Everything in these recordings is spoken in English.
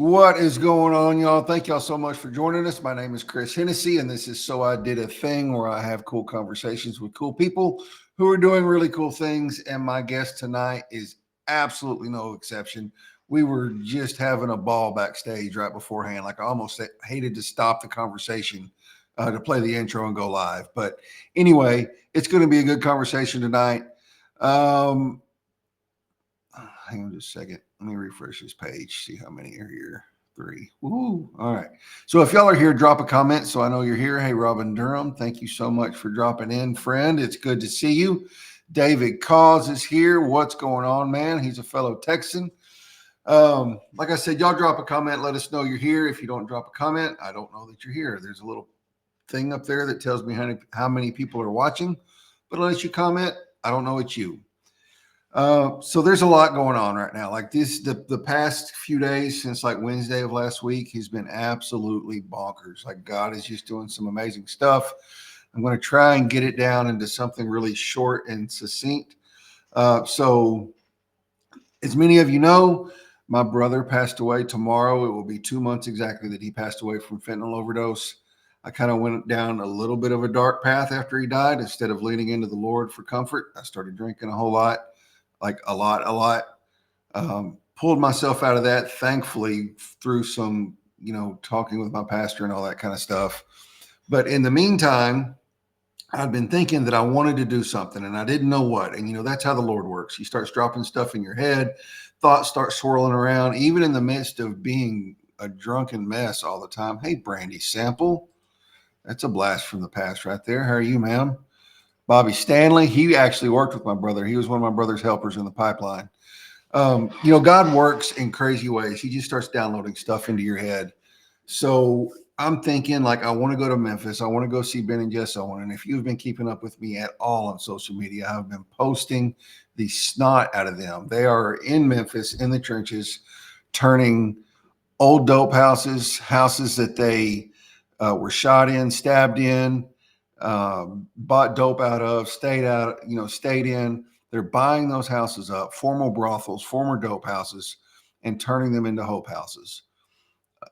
What is going on, y'all? Thank y'all so much for joining us. My name is Chris Hennessy, and this is So I Did a Thing, where I have cool conversations with cool people who are doing really cool things. And my guest tonight is absolutely no exception. We were just having a ball backstage right beforehand. Like I almost hated to stop the conversation to play the intro and go live. But anyway, it's going to be a good conversation tonight. Um, Hang on just a second. Let me refresh this page, see how many are here. 3. Woo. All right. So if y'all are here, drop a comment so I know you're here. Hey, Robin Durham, thank you so much for dropping in, friend. It's good to see you. David Cause is here. What's going on, man? He's a fellow Texan. Like I said, y'all drop a comment. Let us know you're here. If you don't drop a comment, I don't know that you're here. There's a little thing up there that tells me how many people are watching. But unless you comment, I don't know it's you. So there's a lot going on right now. Like the past few days since like Wednesday of last week, he's been absolutely bonkers. Like God is just doing some amazing stuff. I'm going to try and get it down into something really short and succinct. So as many of you know, my brother passed away tomorrow. It will be 2 months exactly that he passed away from fentanyl overdose. I kind of went down a little bit of a dark path after he died. Instead of leaning into the Lord for comfort, I started drinking a whole lot. Like a lot. Pulled myself out of that, thankfully, through some, talking with my pastor and all that kind of stuff. But in the meantime, I'd been thinking that I wanted to do something and I didn't know what. And, that's how the Lord works. He starts dropping stuff in your head, thoughts start swirling around, even in the midst of being a drunken mess all the time. Hey, Brandy Sample, that's a blast from the past right there. How are you, ma'am? Bobby Stanley, he actually worked with my brother. He was one of my brother's helpers in the pipeline. God works in crazy ways. He just starts downloading stuff into your head. So I'm thinking, like, I want to go to Memphis. I want to go see Ben and Jess Owen. And if you've been keeping up with me at all on social media, I've been posting the snot out of them. They are in Memphis, in the trenches, turning old dope houses that they were shot in, stabbed in, bought dope out of, stayed in. They're buying those houses up, former brothels, former dope houses, and turning them into hope houses.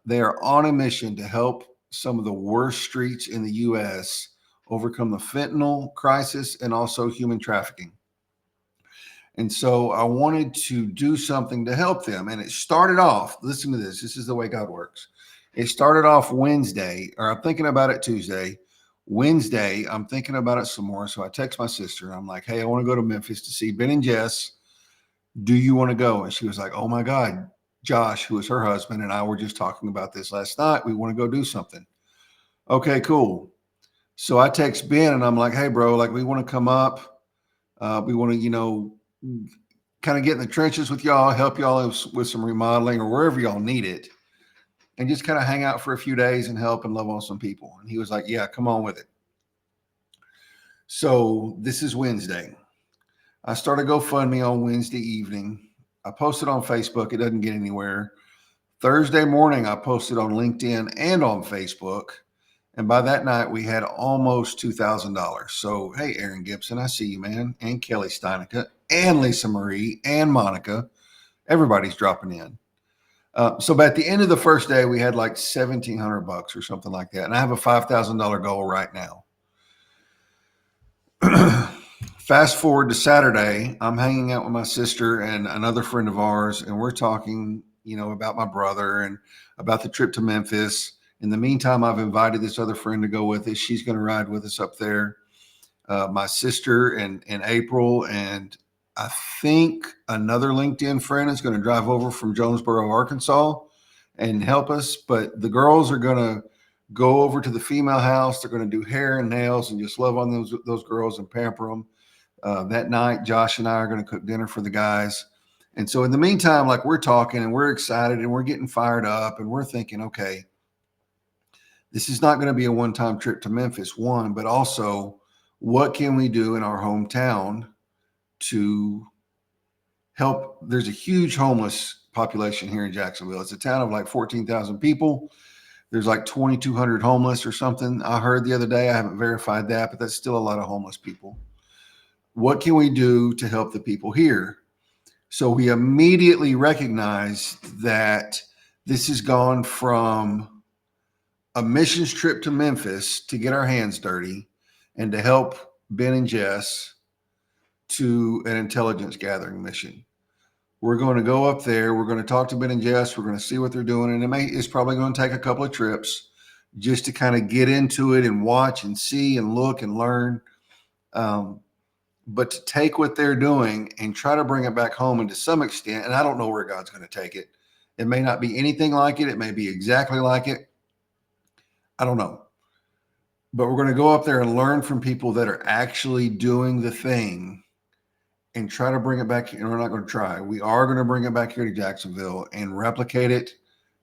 They are on a mission to help some of the worst streets in the U.S. overcome the fentanyl crisis and also human trafficking. And so I wanted to do something to help them. And it started off, listen to this. This is the way God works. It started off Wednesday, or I'm thinking about it Tuesday. Wednesday, I'm thinking about it some more. So I text my sister and I'm like, hey, I want to go to Memphis to see Ben and Jess. Do you want to go? And she was like, oh my God, Josh, who is her husband, and I were just talking about this last night. We want to go do something. Okay, cool. So I text Ben and I'm like, hey, bro, like we want to come up. We want to, kind of get in the trenches with y'all, help y'all with some remodeling or wherever y'all need it, and just kind of hang out for a few days and help and love on some people. And he was like, yeah, come on with it. So this is Wednesday. I started GoFundMe on Wednesday evening. I posted on Facebook. It doesn't get anywhere. Thursday morning, I posted on LinkedIn and on Facebook. And by that night, we had almost $2,000. So, hey, Aaron Gibson, I see you, man. And Kelly Steinica and Lisa Marie and Monica. Everybody's dropping in. So by the end of the first day, we had like $1,700 or something like that. And I have a $5,000 goal right now. Fast forward to Saturday, I'm hanging out with my sister and another friend of ours, and we're talking, about my brother and about the trip to Memphis. In the meantime, I've invited this other friend to go with us. She's going to ride with us up there. My sister and April, and I think another LinkedIn friend is going to drive over from Jonesboro, Arkansas, and help us. But the girls are going to go over to the female house. They're going to do hair and nails and just love on those girls and pamper them. That night, Josh and I are going to cook dinner for the guys. And so in the meantime, like we're talking and we're excited and we're getting fired up and we're thinking, okay, this is not going to be a one-time trip to Memphis, one, but also what can we do in our hometown to help? There's a huge homeless population here in Jacksonville. It's a town of like 14,000 people. There's like 2,200 homeless or something. I heard the other day, I haven't verified that, but that's still a lot of homeless people. What can we do to help the people here? So we immediately recognized that This has gone from a missions trip to Memphis to get our hands dirty and to help Ben and Jess to an intelligence gathering mission. We're going to go up there. We're going to talk to Ben and Jess. We're going to see what they're doing. And it's probably going to take a couple of trips just to kind of get into it and watch and see and look and learn. But to take what they're doing and try to bring it back home, and to some extent, and I don't know where God's going to take it. It may not be anything like it. It may be exactly like it. I don't know. But we're going to go up there and learn from people that are actually doing the thing and try to bring it back. And we're not going to try. We are going to bring it back here to Jacksonville and replicate it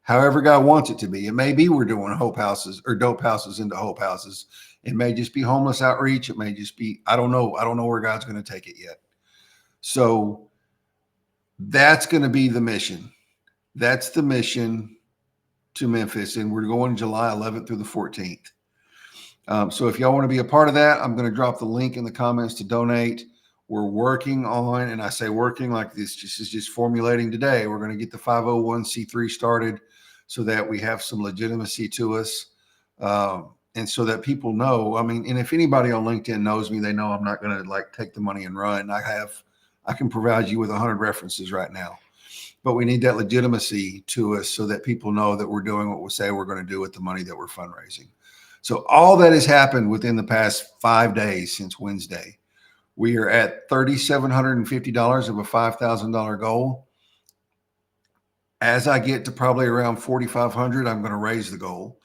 however God wants it to be. It may be we're doing hope houses or dope houses into hope houses. It may just be homeless outreach. It may just be, I don't know. I don't know where God's going to take it yet. So that's going to be the mission. That's the mission to Memphis. And we're going July 11th through the 14th. So if y'all want to be a part of that, I'm going to drop the link in the comments to donate. We're working on, and I say working like this is just formulating today. We're going to get the 501c3 started so that we have some legitimacy to us. And so that people know, I mean, and if anybody on LinkedIn knows me, they know I'm not going to like take the money and run. I can provide you with 100 references right now, but we need that legitimacy to us so that people know that we're doing what we say we're going to do with the money that we're fundraising. So all that has happened within the past 5 days since Wednesday. We are at $3,750 of a $5,000 goal. As I get to probably around 4,500, I'm going to raise the goal,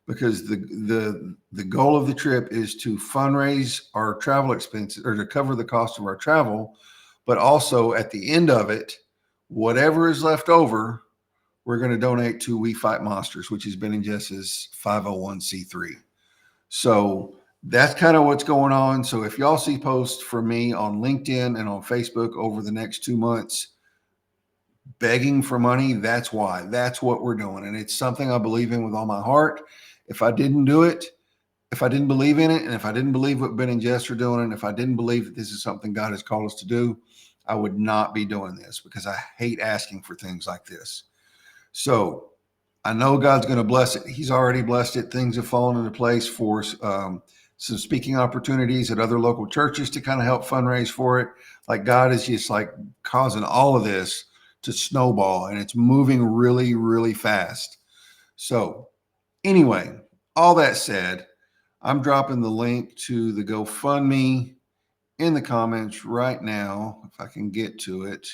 because the goal of the trip is to fundraise our travel expenses, or to cover the cost of our travel, but also at the end of it, whatever is left over, we're going to donate to We Fight Monsters, which has been in Jess's 501c3. So that's kind of what's going on. So if y'all see posts from me on LinkedIn and on Facebook over the next 2 months begging for money, that's why. That's what we're doing. And it's something I believe in with all my heart. If I didn't do it, if I didn't believe in it, and if I didn't believe what Ben and Jess are doing, and if I didn't believe that this is something God has called us to do, I would not be doing this, because I hate asking for things like this. So I know God's going to bless it. He's already blessed it. Things have fallen into place for some speaking opportunities at other local churches to kind of help fundraise for it. Like God is just like causing all of this to snowball, and it's moving really, really fast. So anyway, all that said, I'm dropping the link to the GoFundMe in the comments right now, if I can get to it.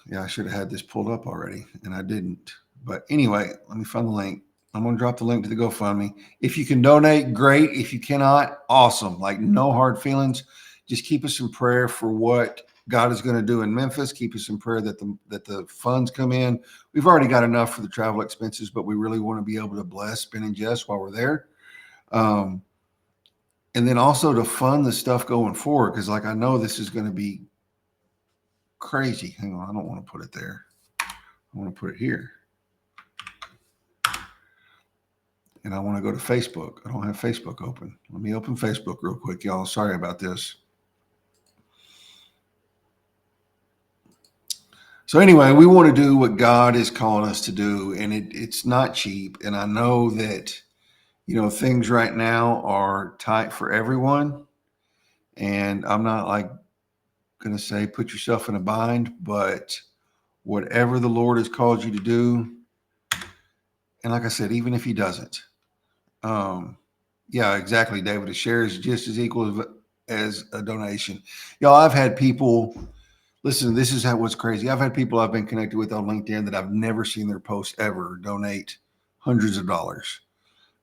Yeah, I should have had this pulled up already, and I didn't. But anyway, let me find the link. I'm going to drop the link to the GoFundMe. If you can donate, great. If you cannot, awesome. Like, no hard feelings. Just keep us in prayer for what God is going to do in Memphis. Keep us in prayer that the funds come in. We've already got enough for the travel expenses, but we really want to be able to bless Ben and Jess while we're there. And then also to fund the stuff going forward, because like I know this is going to be crazy. Hang on, I don't want to put it there. I want to put it here. And I want to go to Facebook. I don't have Facebook open. Let me open Facebook real quick, y'all. Sorry about this. So anyway, we want to do what God is calling us to do, and it's not cheap. And I know that, things right now are tight for everyone. And I'm not like going to say put yourself in a bind, but whatever the Lord has called you to do, and like I said, even if he doesn't, yeah, exactly, David, a share is just as equal as a donation. Y'all, I've had people, listen, this is what's crazy. I've had people I've been connected with on LinkedIn that I've never seen their post ever donate hundreds of dollars.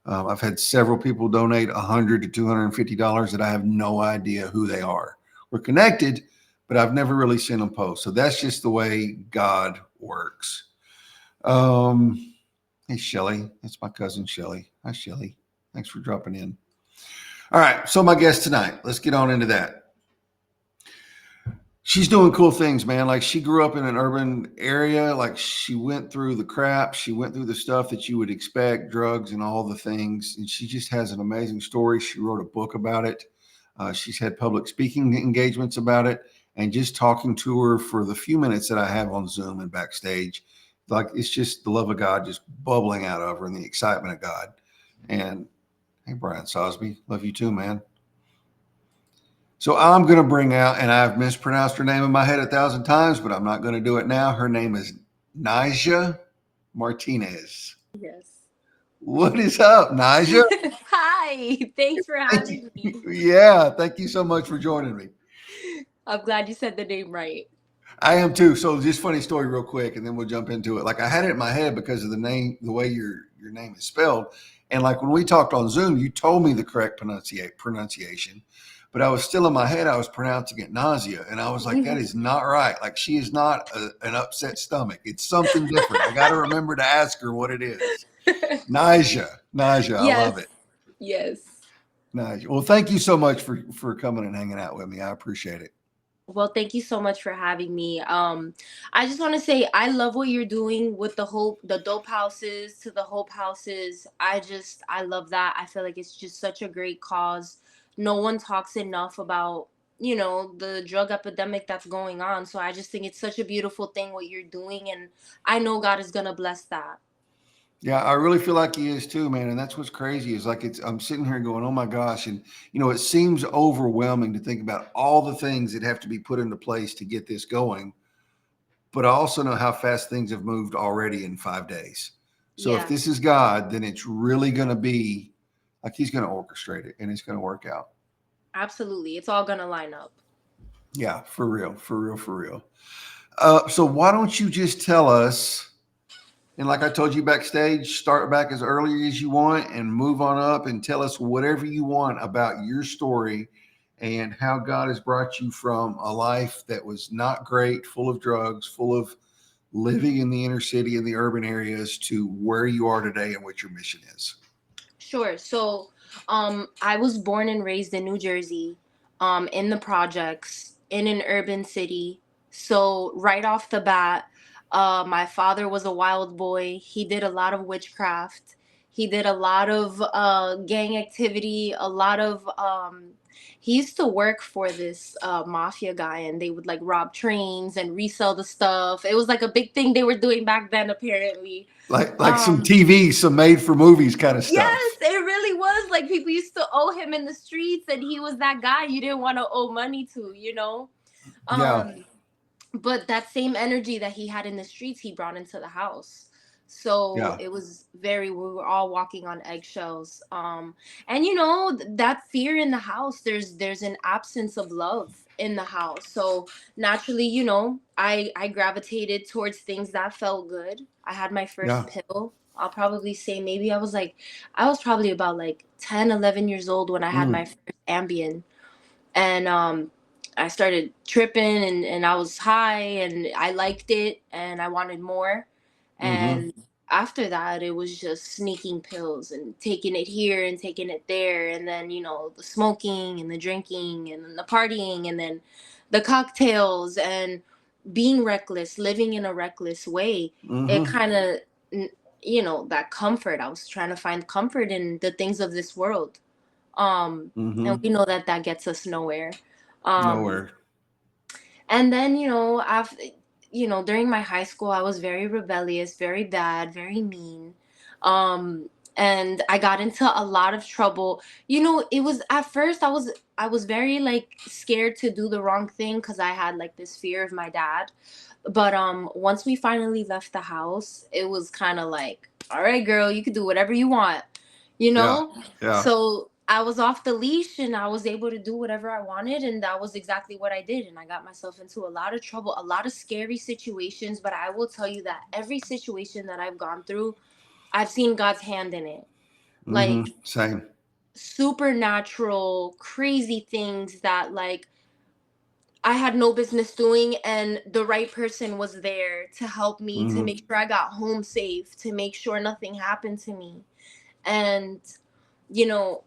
I've had several people donate $100 to $250 that I have no idea who they are. We're connected, but I've never really seen them post. So that's just the way God works. Hey, Shelly. That's my cousin, Shelly. Hi, Shelly. Thanks for dropping in. All right. So my guest tonight, let's get on into that. She's doing cool things, man. Like, she grew up in an urban area. Like, she went through the crap. She went through the stuff that you would expect, drugs and all the things. And she just has an amazing story. She wrote a book about it. She's had public speaking engagements about it. and just talking to her for the few minutes that I have on Zoom and backstage, like it's just the love of God just bubbling out of her and the excitement of God. And hey, Brian Sosby, love you too, man. So I'm going to bring out, and I've mispronounced her name in my head 1,000 times, but I'm not going to do it now. Her name is Nayza Martinez. Yes. What is up, Nayza? Hi, thanks for Thank having you. me. Yeah, thank you so much for joining me. I'm glad you said the name right. I am too. So just funny story real quick, and then we'll jump into it. Like I had it in my head because of the name, the way your name is spelled. And like when we talked on Zoom, you told me the correct pronunciation, but I was still in my head. I was pronouncing it nausea, and I was like, that is not right. Like she is not an upset stomach. It's something different. I got to remember to ask her what it is. Nausea, nausea. I Yes, love it. yes. Nausea. Well, thank you so much for coming and hanging out with me. I appreciate it. Well, thank you so much for having me. I just want to say I love what you're doing with the dope houses to the hope houses. I love that. I feel like it's just such a great cause. No one talks enough about, the drug epidemic that's going on. So I just think it's such a beautiful thing what you're doing, and I know God is gonna bless that. Yeah, I really feel like he is too, man. And that's what's crazy is like I'm sitting here going, oh my gosh. And it seems overwhelming to think about all the things that have to be put into place to get this going. But I also know how fast things have moved already in 5 days. So if Yeah, this is God, then it's really going to be like he's going to orchestrate it and it's going to work out. absolutely. It's all gonna line up. Yeah, for real, for real, for real. So why don't you just tell us? And like I told you backstage, start back as early as you want and move on up and tell us whatever you want about your story and how God has brought you from a life that was not great, full of drugs, full of living in the inner city and the urban areas to where you are today and what your mission is. Sure. So, I was born and raised in New Jersey, in the projects, in an urban city. So, right off the bat, my father was a wild boy. He did a lot of witchcraft. He did a lot of gang activity, a lot of. He used to work for this mafia guy, and they would like rob trains and resell the stuff. It was like a big thing they were doing back then, apparently. Like some Um, TV, some made for movies kind of Yes, stuff. it really was. Like people used to owe him in the streets, and he was that guy you didn't want to owe money to. Yeah, Um, but that same energy that he had in the streets, he brought into the house. So yeah, it was we were all walking on eggshells. And that fear in the house, there's an absence of love in the house. So naturally, I gravitated towards things that felt good. I had my first yeah. pill. I'll probably say maybe I was probably about like 10, 11 years old when I had my Mm, first Ambien. And I started tripping, and I was high, and I liked it, and I wanted more. mm-hmm, And after that, it was just sneaking pills and taking it here and taking it there, and then the smoking and the drinking and then the partying and then the cocktails and being reckless, living in a reckless way. It mm-hmm, kind of, that comfort. I was trying to find comfort in the things of this world, and mm-hmm. we know that that gets us nowhere. um Nowhere. and then after, during my high school, I was very rebellious, very bad, very mean. And I got into a lot of trouble. It was at first I was very like scared to do the wrong thing because I had like this fear of my dad. But once we finally left the house, it was kind of like, all right, girl, you can do whatever you want, you Yeah, know? yeah, So I was off the leash and I was able to do whatever I wanted, and that was exactly what I did. And I got myself into a lot of trouble, a lot of scary situations, but I will tell you that every situation that I've gone through, I've seen God's hand in it. mm-hmm. Like Same. supernatural, crazy things that like I had no business doing, and the right person was there to help me, to Mm-hmm, make sure I got home safe, to make sure nothing happened to me. And, you know,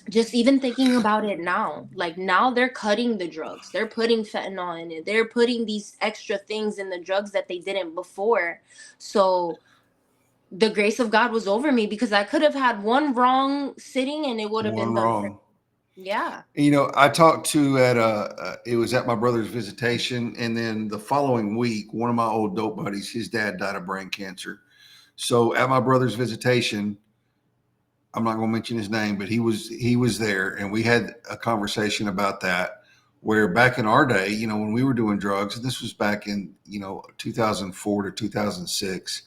just even thinking about it now, like now they're cutting the drugs, they're putting fentanyl in it, they're putting these extra things in the drugs that they didn't before. So the grace of God was over me because I could have had one wrong sitting and it would have been one done for wrong. Yeah. You know, I talked to at it was at my brother's visitation, and then the following week, one of my old dope buddies, his dad died of brain cancer. So at my brother's visitation, I'm not going to mention his name, but he was there, and we had a conversation about that. Where back in our day, you know, when we were doing drugs, and this was back in 2004 to 2006,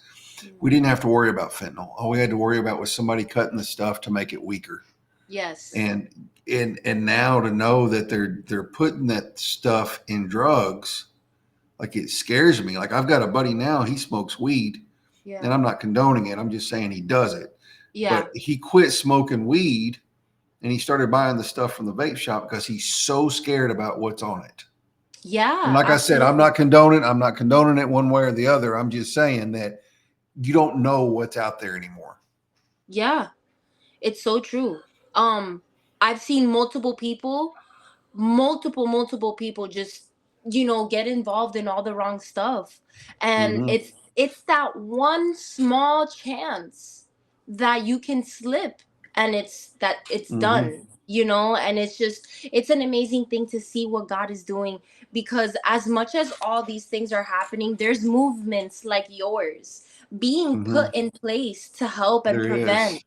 we Mhm. didn't have to worry about fentanyl. All we had to worry about was somebody cutting the stuff to make it weaker. Yes. And and now to know that they're putting that stuff in drugs, like it scares me. Like I've got a buddy now, he smokes weed, and Yeah. I'm not condoning it. I'm just saying he does it. Yeah. But he quit smoking weed and he started buying the stuff from the vape shop because he's so scared about what's on it. And Yeah, like I said, absolutely. I'm not condoning it one way or the other. I'm just saying that you don't know what's out there anymore. Yeah, it's so true. I've seen multiple people just get involved in all the wrong stuff, and Mm-hmm. it's that one small chance that you can slip, and it's Mm-hmm. done, and it's an amazing thing to see what God is doing, because as much as all these things are happening, there's movements like yours being Mm-hmm. put in place to help and There is. prevent.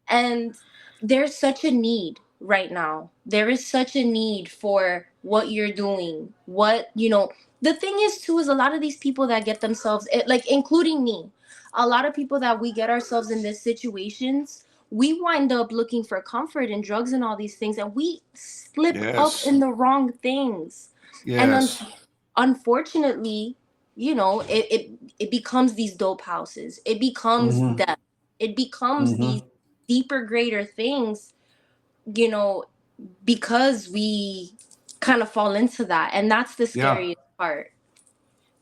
And there's such a need right now. There is such a need for what you're doing. The thing is, too, is a lot of these people that get themselves, like, including me, a lot of people that we get ourselves in these situations, we wind up looking for comfort in drugs and all these things, and we slip up Yes. in the wrong things. And Yes. unfortunately, it becomes these dope houses. It becomes Mm-hmm. death. It becomes these Mm-hmm. deeper, greater things, you know, because we kind of fall into that. And that's the Yeah. scariest part.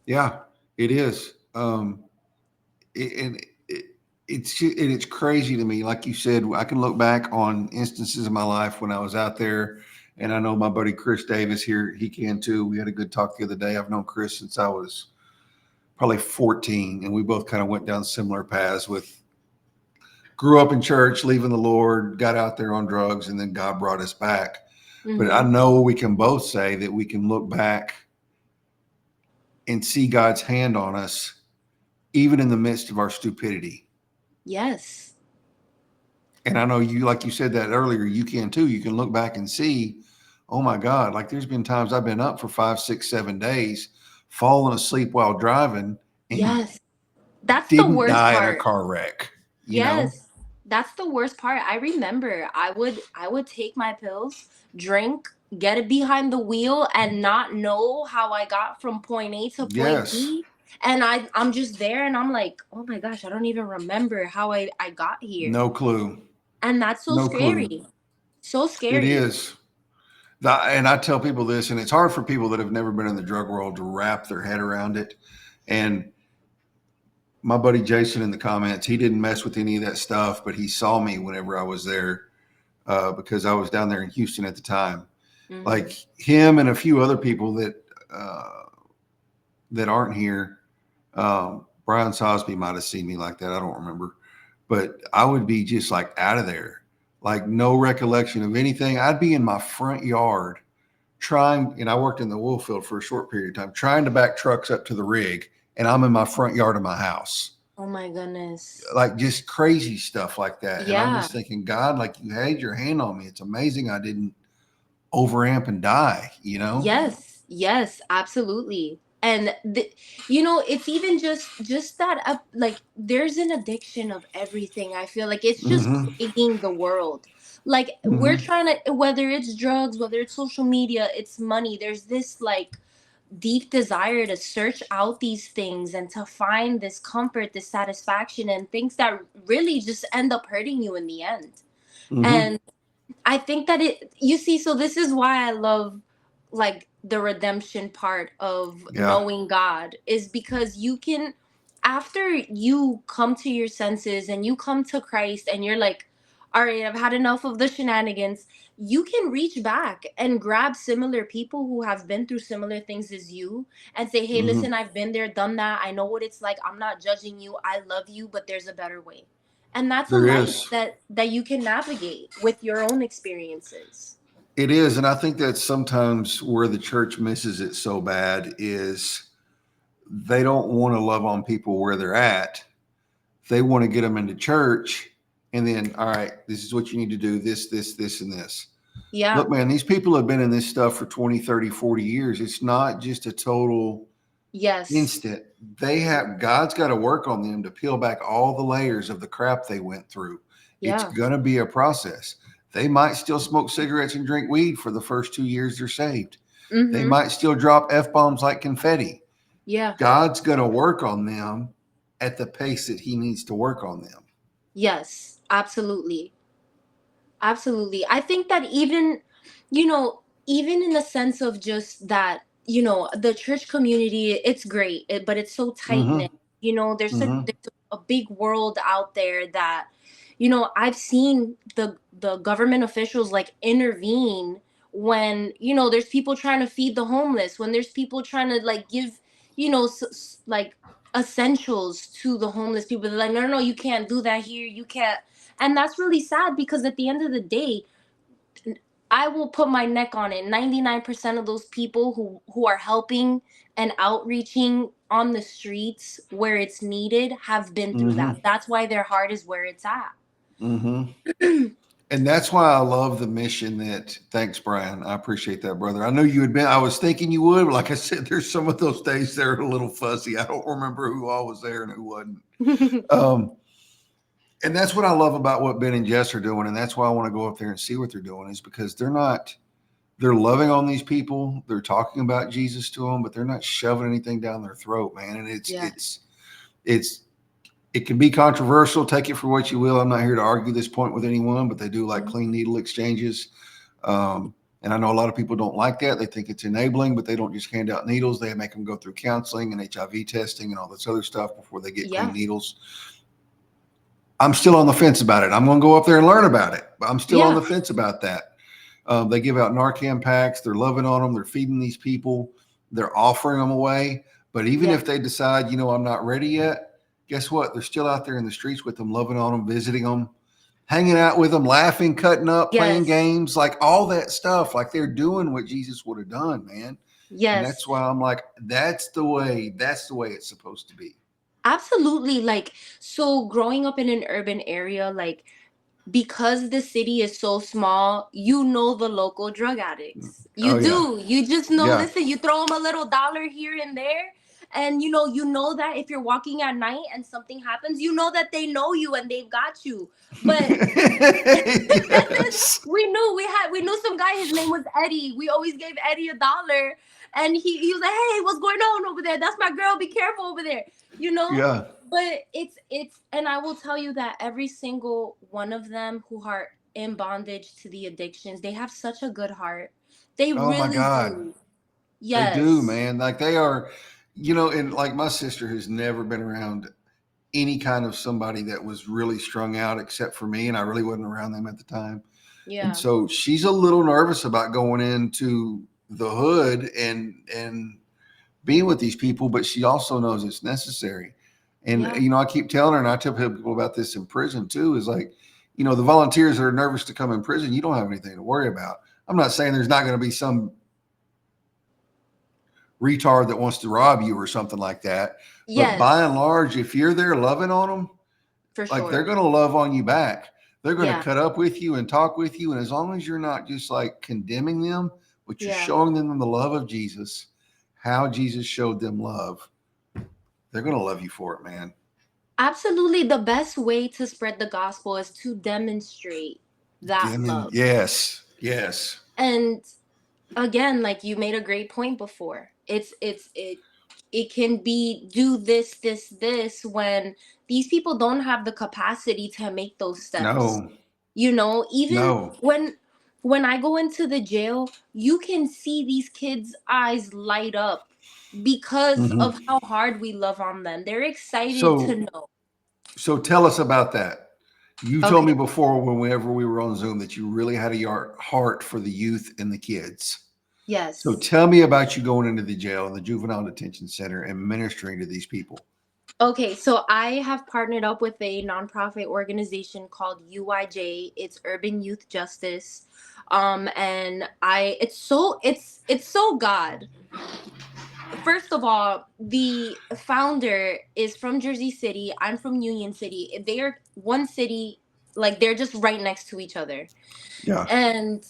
Yeah. It is. And it's crazy to me. Like you said, I can look back on instances in my life when I was out there, and I know my buddy Chris Davis here, he can too. We had a good talk the other day. I've known Chris since I was probably 14, and we both kind of went down similar paths with grew up in church, leaving the Lord, got out there on drugs, and then God brought us back. But I Mm-hmm. know we can both say that we can look back and see God's hand on us, even in the midst of our stupidity. Yes. And I know you, like you said that earlier, you can too. You can look back and see, oh my God, like there's been times I've been up for 5, 6, 7 days, falling asleep while driving, and Yes. That's the didn't worst die in a part. car wreck, you know? Yes, that's the worst part. I remember I would take my pills, drink, get it behind the wheel, and not know how I got from point A to point Yes. B. And I'm just there, and I'm like, oh my gosh, I don't even remember how I got here. No clue. And that's so No clue. scary. So It scary. is. And I tell people this, and it's hard for people that have never been in the drug world to wrap their head around it. And my buddy Jason in the comments, he didn't mess with any of that stuff, but he saw me whenever I was there because I was down there in Houston at the time. Mm-hmm. Like him and a few other people uh, that aren't here. Brian Sosby might have seen me like that. I don't remember, but I would be just like out of there, like no recollection of anything. I'd be in my front yard trying, and I worked in the oil field for a short period of time, trying to back trucks up to the rig, and I'm in my front yard of my house. Oh my goodness. Like just crazy stuff like that. And I'm Yeah. just thinking, God, like you had your hand on me. It's amazing I didn't overamp and die, you know? Yes, yes, absolutely. And it's even just that like there's an addiction of everything. I feel like it's just Mm-hmm. plaguing the world. Like we're Mm-hmm. trying to, whether it's drugs, whether it's social media, it's money. There's this like deep desire to search out these things and to find this comfort, this satisfaction, and things that really just end up hurting you in the end. Mm-hmm. And I think that you see, so this is why I love like the redemption part of Yeah. knowing God, is because you can, after you come to your senses and you come to Christ and you're like, all right, I've had enough of the shenanigans, you can reach back and grab similar people who have been through similar things as you and say, hey, Mm-hmm. listen, I've been there, done that. I know what it's like. I'm not judging you. I love you, but there's a better way. And that's a There life is. that you can navigate with your own experiences. It is, and I think that's sometimes where the church misses it so bad is they don't want to love on people where they're at. They want to get them into church, and then, all right, this is what you need to do, this, and this. Yeah. Look, man, these people have been in this stuff for 20, 30, 40 years. It's not just a total Yes. instant. God's got to work on them to peel back all the layers of the crap they went through. It's Yeah. going to be a process. They might still smoke cigarettes and drink weed for the first 2 years they're saved. They Mm-hmm. might still drop F bombs like confetti. Yeah. God's going to work on them at the pace that He needs to work on them. Yes. Absolutely. Absolutely. I think that even, you know, even in the sense of just that, the church community, it's great, but it's so tight Mm-hmm. knit. Mm-hmm. There's a big world out there that, I've seen the government officials like intervene when, there's people trying to feed the homeless, when there's people trying to like give, like essentials to the homeless people. They're like, no, no, no, you can't do that here. You can't. And that's really sad because at the end of the day, I will put my neck on it. 99% of those people who are helping and outreaching on the streets where it's needed have been through Mm-hmm. that. That's why their heart is where it's at. Mm-hmm. And that's why I love the mission that, thanks, Brian. I appreciate that, brother. I know you had been, I was thinking you would, but like I said, there's some of those days that are a little fuzzy. I don't remember who all was there and who wasn't. Um, and that's what I love about what Ben and Jess are doing. And that's why I want to go up there and see what they're doing, is because they're loving on these people. They're talking about Jesus to them, but they're not shoving anything down their throat, man. And Yes. it's, it can be controversial. Take it for what you will. I'm not here to argue this point with anyone, but they do like Mhm. clean needle exchanges. And I know a lot of people don't like that. They think it's enabling, but they don't just hand out needles. They make them go through counseling and HIV testing and all this other stuff before they get clean Yeah. needles. I'm still on the fence about it. I'm going to go up there and learn about it, but I'm still on Yeah. the fence about that. They give out Narcan packs. They're loving on them. They're feeding these people. They're offering them away. But even Yeah. if they decide, I'm not ready yet, guess what? They're still out there in the streets with them, loving on them, visiting them, hanging out with them, laughing, cutting up, playing Yes. games, like all that stuff. Like they're doing what Jesus would have done, man. And Yes. that's why I'm like, that's the way it's supposed to be. Absolutely. Like, so growing up in an urban area, like, because the city is so small, the local drug addicts. You Oh yeah. do. You just know, Yeah. listen, you throw them a little dollar here and there. And you know that if you're walking at night and something happens, you know that they know you and they've got you. But listen, Yes. we knew some guy, his name was Eddie. We always gave Eddie a dollar. And he was like, hey, what's going on over there? That's my girl. Be careful over there. You know? Yeah. But it's and I will tell you that every single one of them who are in bondage to the addictions, they have such a good heart. They Oh my really God. do. They do, Yes. man. Like they are, and like my sister has never been around any kind of somebody that was really strung out except for me. And I really wasn't around them at the time. And Yeah. so she's a little nervous about going into the hood and being with these people, but she also knows it's necessary. And Yeah. I keep telling her, and I tell people about this in prison too, is like, the volunteers that are nervous to come in prison, you don't have anything to worry about. I'm not saying there's not going to be some retard that wants to rob you or something like that. But by and Yes. large, if you're there loving on them, For like they're sure. going to love on you back. They're going to Yeah. cut up with you and talk with you. And as long as you're not just like condemning them, but you're Yeah. showing them the love of Jesus, how Jesus showed them love, they're going to love you for it, man. Absolutely, the best way to spread the gospel is to demonstrate that love. Yes, yes. And again, like you made a great point before, it can be do this when these people don't have the capacity to make those steps. No, Even no. when I go into the jail, you can see these kids eyes light up because Hmm. of how hard we love on them. They're excited to So, know. so tell us about that. You told me Okay. before whenever we were on Zoom that you really had a heart for the youth and the kids. So Yes. tell me about you going into the jail and the juvenile detention center and ministering to these people. Okay, so I have partnered up with a nonprofit organization called UYJ. It's Urban Youth Justice. And I it's so God. First of all, the founder is from Jersey City. I'm from Union City. They are one city, like they're just right next to each other. Yeah. And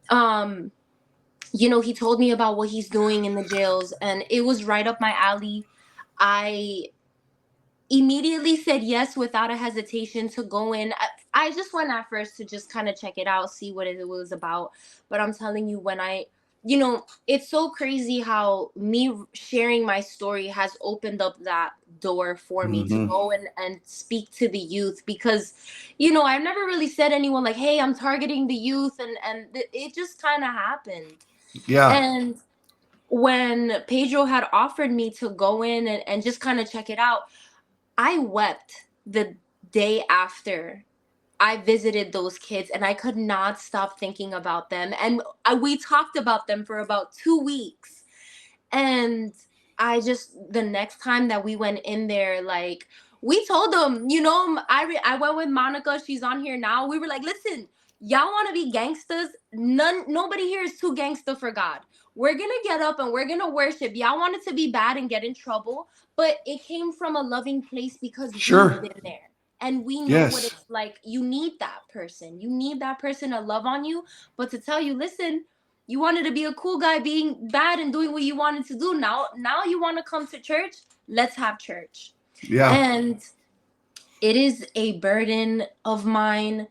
um he told me about what he's doing in the jails, and it was right up my alley. I immediately said yes without a hesitation to go in. I just went at first to just kind of check it out, see what it was about. But I'm telling you, it's so crazy how me sharing my story has opened up that door for me to Hmm. go and speak to the youth, because, I've never really said anyone like, hey, I'm targeting the youth. And it just kind of happened. Yeah. And when Pedro had offered me to go in and just kind of check it out, I wept the day after I visited those kids, and I could not stop thinking about them. And we talked about them for about 2 weeks. And the next time that we went in there, like, we told them, I went with Monica. She's on here now. We were like, listen, y'all want to be gangsters? Nobody here is too gangster for God. We're gonna get up and we're gonna worship. Y'all wanted to be bad and get in trouble, but it came from a loving place because we've Sure. been there. And we know what Yes. it's like. You need that person. You need that person to love on you, but to tell you, listen, you wanted to be a cool guy being bad and doing what you wanted to do. Now you want to come to church? Let's have church. Yeah. And it is a burden of mine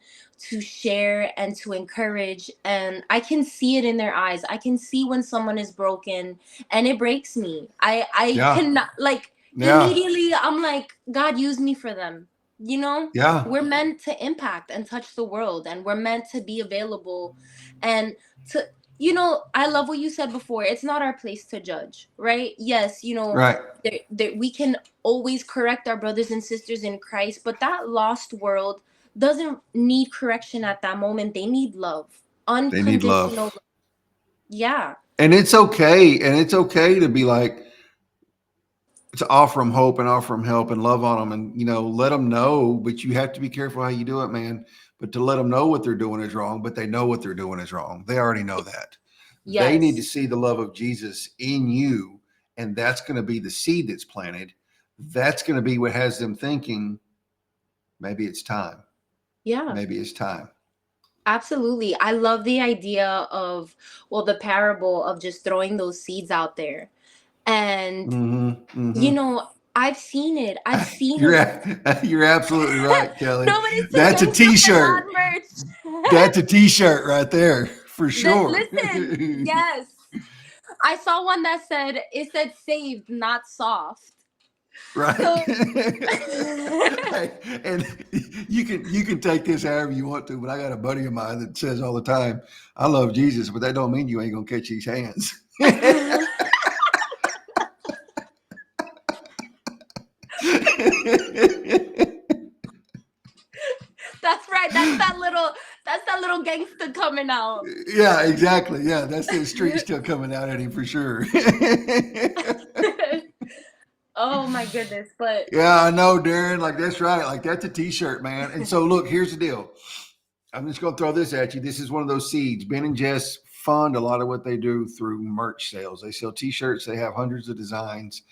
to share and to encourage, and I can see it in their eyes. I can see when someone is broken, and it breaks me. I Yeah. cannot, like, Yeah. immediately I'm like, God, use me for them. Yeah. We're meant to impact and touch the world, and we're meant to be available, and to I love what you said before. It's not our place to judge, right? Yes, Right. we can always correct our brothers and sisters in Christ, but that lost world doesn't need correction at that moment. They need love, They need unconditional love. love. Yeah. And it's okay. And it's okay to be like, to offer them hope and offer them help and love on them and, let them know, but you have to be careful how you do it, man. But to let them know what they're doing is wrong, but they know what they're doing is wrong. They already know that. They need to Yes. see the love of Jesus in you. And that's going to be the seed that's planted. That's going to be what has them thinking, maybe it's time. Yeah. Maybe it's time. Absolutely. I love the idea of, well, the parable of just throwing those seeds out there. And, Hmm. you Hmm. know, I've seen it. I've seen You're it. you're absolutely right, Kelly. Nobody's too That's a gangster for God t-shirt. merch. That's a t-shirt right there for sure. Listen, yes. I saw one that said saved, not soft. Right. So Hey, and you can take this however you want to, but I got a buddy of mine that says all the time, I love Jesus, but that don't mean you ain't gonna catch these hands. that's right. That's that little gangster coming out. Yeah, exactly. Yeah, that's the street still coming out at him for sure. Oh my goodness, but Yeah, I know, Darren. Like that's right. Like that's a t-shirt, man. And so look, here's the deal. I'm just going to throw this at you. This is one of those seeds. Ben and Jess fund a lot of what they do through merch sales. They sell t-shirts. They have hundreds of designs.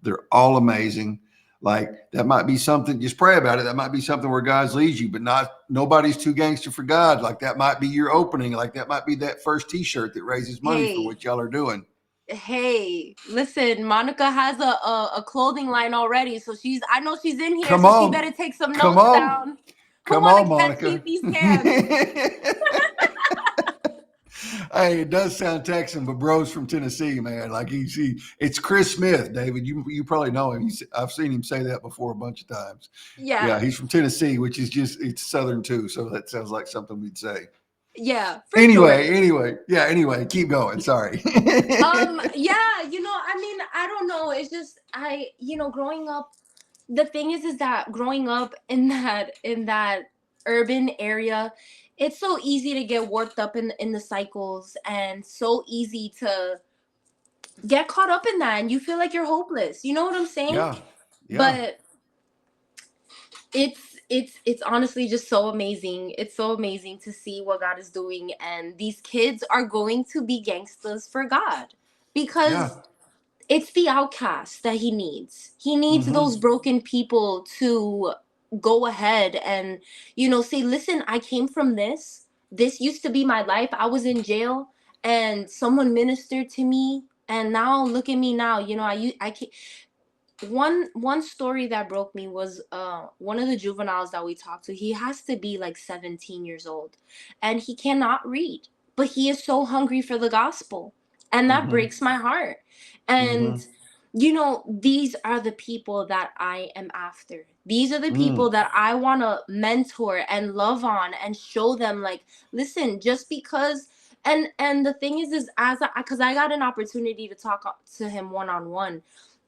They're all amazing. Like that might be something. Just pray about it. That might be something where God leads you, but nobody's too gangster for God. Like that might be your opening. Like that might be that first t-shirt that raises money for hey, what y'all are doing. hey, listen, Monica has a clothing line already, so I know she's in here, Come so she on, better take some come notes on, down. Who come want on, to catch Monica. these cabs? Hey, it does sound Texan, but bro's from Tennessee, man. Like it's Chris Smith, David. You probably know him. I've seen him say that before a bunch of times. Yeah, Yeah, he's from Tennessee, which is it's Southern too. So that sounds like something we'd say. yeah, for sure. Anyway, keep going. Sorry. Yeah, I mean, I don't know. It's just growing up, the thing is that growing up in that urban area, it's so easy to get warped up in the cycles, and so easy to get caught up in that, and you feel like you're hopeless. You know what I'm saying? Yeah, yeah, But It's honestly just so amazing. It's so amazing to see what God is doing, and these kids are going to be gangsters for God, Yeah. because it's the outcast that he needs. He needs those Mm-hmm. broken people to go ahead and, say, listen, I came from this. This used to be my life. I was in jail and someone ministered to me. And now look at me now. I can one story that broke me was one of the juveniles that we talked to. He has to be like 17 years old and he cannot read, but he is so hungry for the gospel, and that Mm-hmm. breaks my heart. And Mm-hmm. these are the people that I am after. These are the people Mm. that I want to mentor and love on and show them, like, listen, just because. And the thing is as because I got an opportunity to talk to him one on one,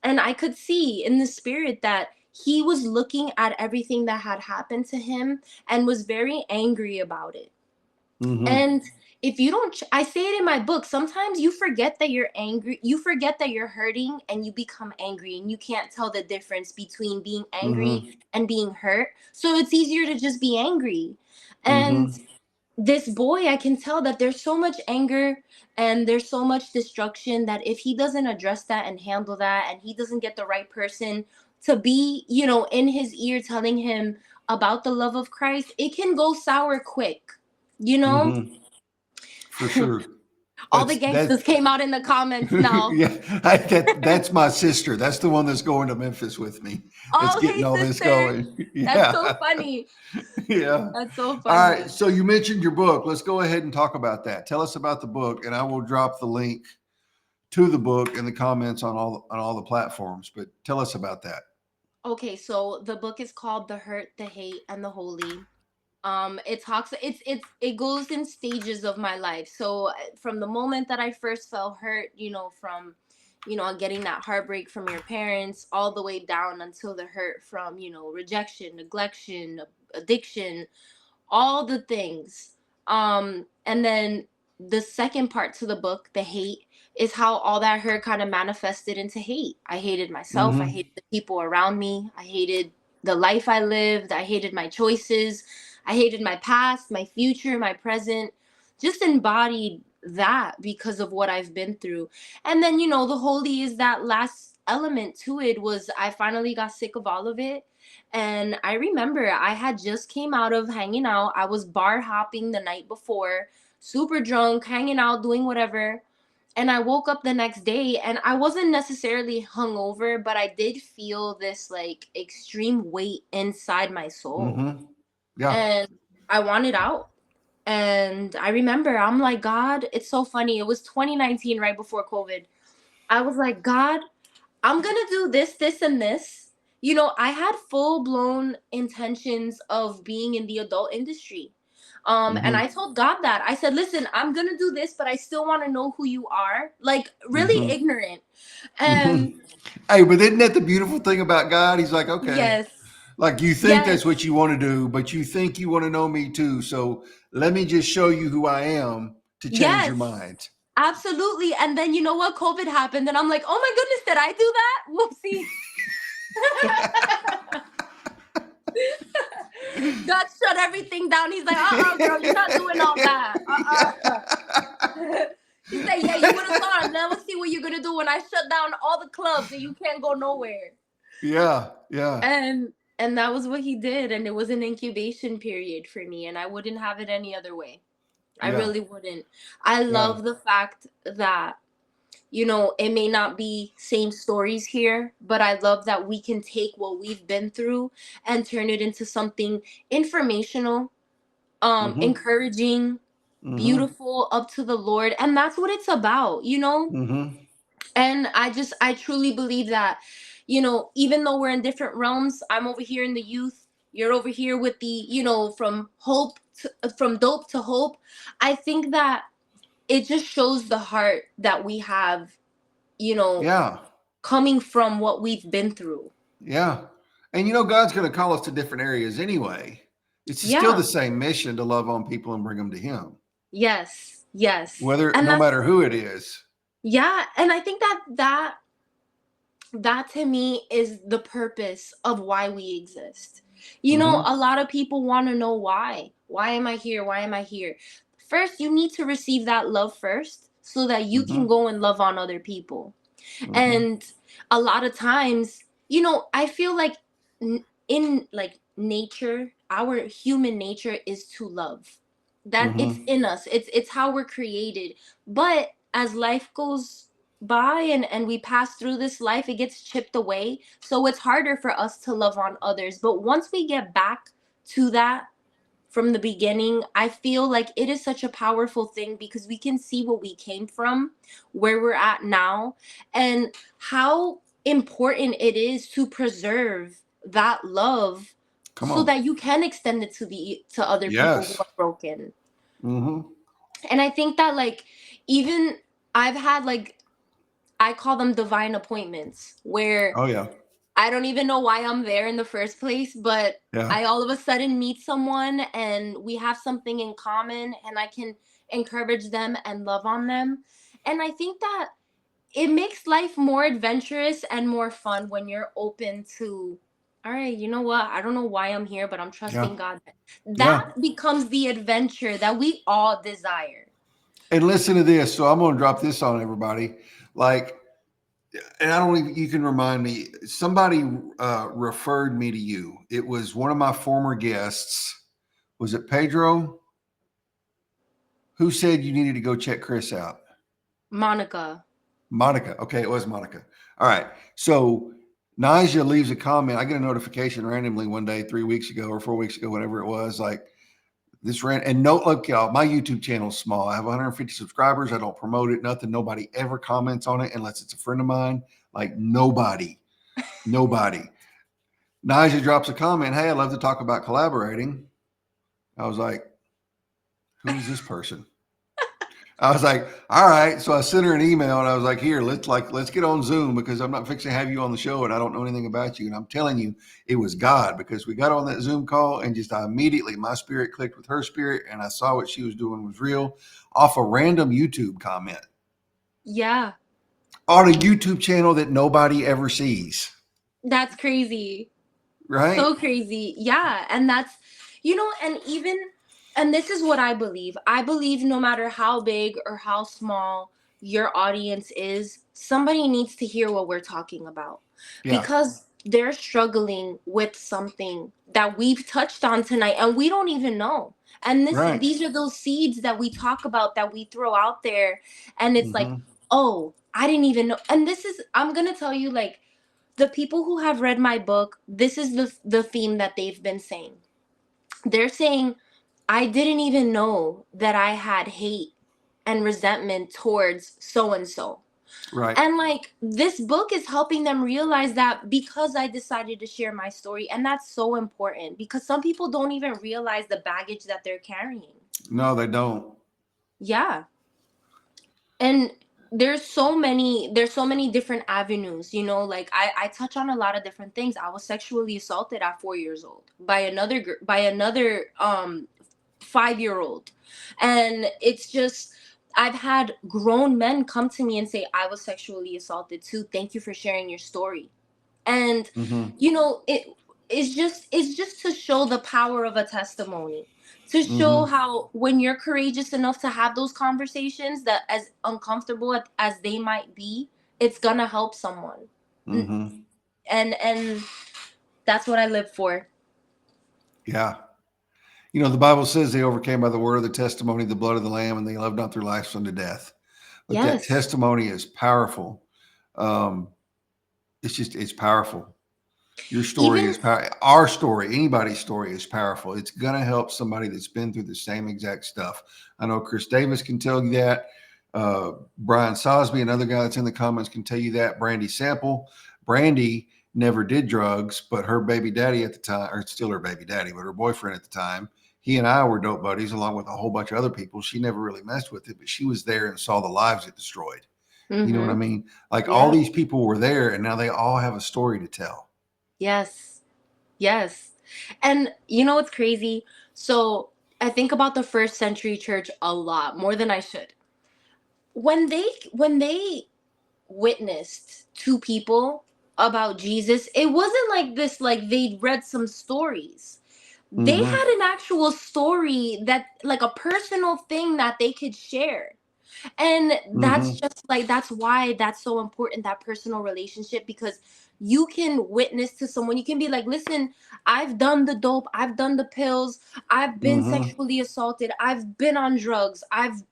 and I could see in the spirit that he was looking at everything that had happened to him and was very angry about it. Mm-hmm. And if you don't, I say it in my book, sometimes you forget that you're angry, you forget that you're hurting, and you become angry, and you can't tell the difference between being angry Mm-hmm. and being hurt. So it's easier to just be angry. And Mm-hmm. this boy, I can tell that there's so much anger and there's so much destruction that if he doesn't address that and handle that, and he doesn't get the right person to be, in his ear telling him about the love of Christ, it can go sour quick, you know? Mm-hmm. For sure. All the That. gangsters came out in the comments now. Yeah, that's my sister. That's the one that's going to Memphis with me. That's Oh, getting hey, all this sister. going. That's so Yeah, funny. yeah. That's so All right. funny. So you mentioned your book. Let's go ahead and talk about that. Tell us about the book, and I will drop the link to the book in the comments on all the platforms. But tell us about that. Okay, so the book is called The Hurt, the Hate, and the Holy. It talks, it goes in stages of my life. So from the moment that I first felt hurt, from getting that heartbreak from your parents, all the way down until the hurt from rejection, neglection, addiction, all the things. And then the second part to the book, the hate, is how all that hurt kind of manifested into hate. I hated myself. I Mm-hmm. hated the people around me. I hated the life I lived. I hated my choices. I hated my past, my future, my present. Just embodied that because of what I've been through. And then, the holy is that last element to it. Was I finally got sick of all of it, and I remember I had just came out of hanging out. I was bar hopping the night before, super drunk, hanging out, doing whatever. And I woke up the next day and I wasn't necessarily hungover, but I did feel this like extreme weight inside my soul. Mm-hmm. Yeah. And I wanted out. And I remember I'm like, God, it's so funny. It was 2019, right before COVID. I was like, God, I'm gonna do this, this, and this. I had full blown intentions of being in the adult industry. And I Mm-hmm. told God that. I said, listen, I'm gonna do this, but I still wanna know who you are. Like, really Mm-hmm. ignorant. And Mm-hmm. Hey, but isn't that the beautiful thing about God? He's like, okay, yes, like you think yes, that's what you want to do, but you think you want to know me too. So let me just show you who I am to change your yes, mind. absolutely. And then you know what? COVID happened, and I'm like, oh my goodness, did I do that? Whoopsie. God shut everything down. He's like, girl, you're not doing all that. He said, yeah, you would have thought. Now let's see what you're gonna do when I shut down all the clubs and you can't go nowhere. Yeah, yeah, And that was what he did, and it was an incubation period for me, and I wouldn't have it any other way. I yeah, really wouldn't. I yeah. love the fact that it may not be same stories here, but I love that we can take what we've been through and turn it into something informational, Mm-hmm. encouraging, Mm-hmm. beautiful, up to the Lord. And that's what it's about. Mm-hmm. And I truly believe that, even though we're in different realms, I'm over here in the youth, you're over here with the, from dope to hope. I think that it just shows the heart that we have, you know, Yeah, coming from what we've been through. yeah. And God's going to call us to different areas anyway. It's still the Yeah. same mission to love on people and bring them to Him, Yes. Yes. whether And no that's, matter who it is. yeah. And I think that to me is the purpose of why we exist. You know, Mm-hmm. a lot of people want to know why. Why am I here? Why am I here? First, you need to receive that love first so that you Mm-hmm. can go and love on other people. Mm-hmm. And a lot of times, you know, I feel like in like nature, our human nature is to love. That it's Mm-hmm. in us. It's how we're created. But as life goes by and we pass through this life, it gets chipped away. So it's harder for us to love on others. But once we get back to that from the beginning, I feel like it is such a powerful thing because we can see what we came from, where we're at now, and how important it is to preserve that love Come so on. that you can extend it to other people who Yes. are broken. Mm-hmm. And I think that like even I've had like I call them divine appointments where Oh yeah. I don't even know why I'm there in the first place, but Yeah. I all of a sudden meet someone and we have something in common and I can encourage them and love on them. And I think that it makes life more adventurous and more fun when you're open to, all right, you know what? I don't know why I'm here, but I'm Yeah. trusting God. That Yeah. becomes the adventure that we all desire. And listen to this. So I'm going to drop this on everybody. Like, and I don't even, you can remind me, somebody referred me to you. It was one of my former guests. Was it Pedro? Who said you needed to go check Chris out? Monica. Monica. Okay, it was Monica. All right. So Nayza leaves a comment. I get a notification randomly one day, 3 weeks ago or 4 weeks ago, whatever it was, like this ran. And no, look, y'all, my YouTube channel is small. I have 150 subscribers. I don't promote it, nothing. Nobody ever comments on it unless it's a friend of mine. Like nobody. Nigel drops a comment. Hey, I'd love to talk about collaborating. I was like, who is this person? I was like, all right. So I sent her an email and I was like, here, let's get on Zoom because I'm not fixing to have you on the show and I don't know anything about you. And I'm telling you, it was God because we got on that Zoom call and just I immediately my spirit clicked with her spirit and I saw what she was doing was real off a random YouTube comment Yeah, on a YouTube channel that nobody ever sees. that's crazy. Right? So crazy. Yeah. And that's, you know, and even, and this is what I believe. I believe no matter how big or how small your audience is, somebody needs to hear what we're talking about Yeah. because they're struggling with something that we've touched on tonight and we don't even know. And Right. these are those seeds that we talk about that we throw out there. And it's like, Mm-hmm. oh, I didn't even know. And this is, I'm going to tell you, like, the people who have read my book, this is the theme that they've been saying. They're saying, I didn't even know that I had hate and resentment towards so and so. Right. And like this book is helping them realize that because I decided to share my story. And that's so important because some people don't even realize the baggage that they're carrying. No, they don't. Yeah. And there's so many different avenues, you know, like I touch on a lot of different things. I was sexually assaulted at 4 years old by by another 5 year old. And it's just I've had grown men come to me and say, I was sexually assaulted too, thank you for sharing your story. And Mm-hmm. you know it's just to show the power of a testimony, to show Mm-hmm. how when you're courageous enough to have those conversations, that as uncomfortable as they might be, it's gonna help someone. N- Mm-hmm. and that's what I live for. Yeah. You know, the Bible says they overcame by the word of the testimony, the blood of the Lamb, and they loved not their lives unto death. But that Yes. testimony is powerful. Um, it's powerful. Your story Even is powerful. Our story, anybody's story is powerful. It's going to help somebody that's been through the same exact stuff. I know Chris Davis can tell you that. Brian Sosby, another guy that's in the comments, can tell you that. Brandy Sample. Brandy never did drugs, but her baby daddy at the time, or it's still her baby daddy, but her boyfriend at the time, he and I were dope buddies along with a whole bunch of other people. She never really messed with it, but she was there and saw the lives it destroyed. You know what I mm-hmm. mean? Like all Yeah. these people were there and now they all have a story to tell. Yes. Yes. And you know what's crazy? So I think about the first century church a lot more than I should. When they witnessed two people, about Jesus, it wasn't like this, like they read some stories. They Mm-hmm. had an actual story, that like a personal thing that they could share. And that's Mm-hmm. just like, that's why that's so important, that personal relationship, because you can witness to someone. You can be like, listen, I've done the dope, I've done the pills, I've been Mm-hmm. sexually assaulted, I've been on drugs, I've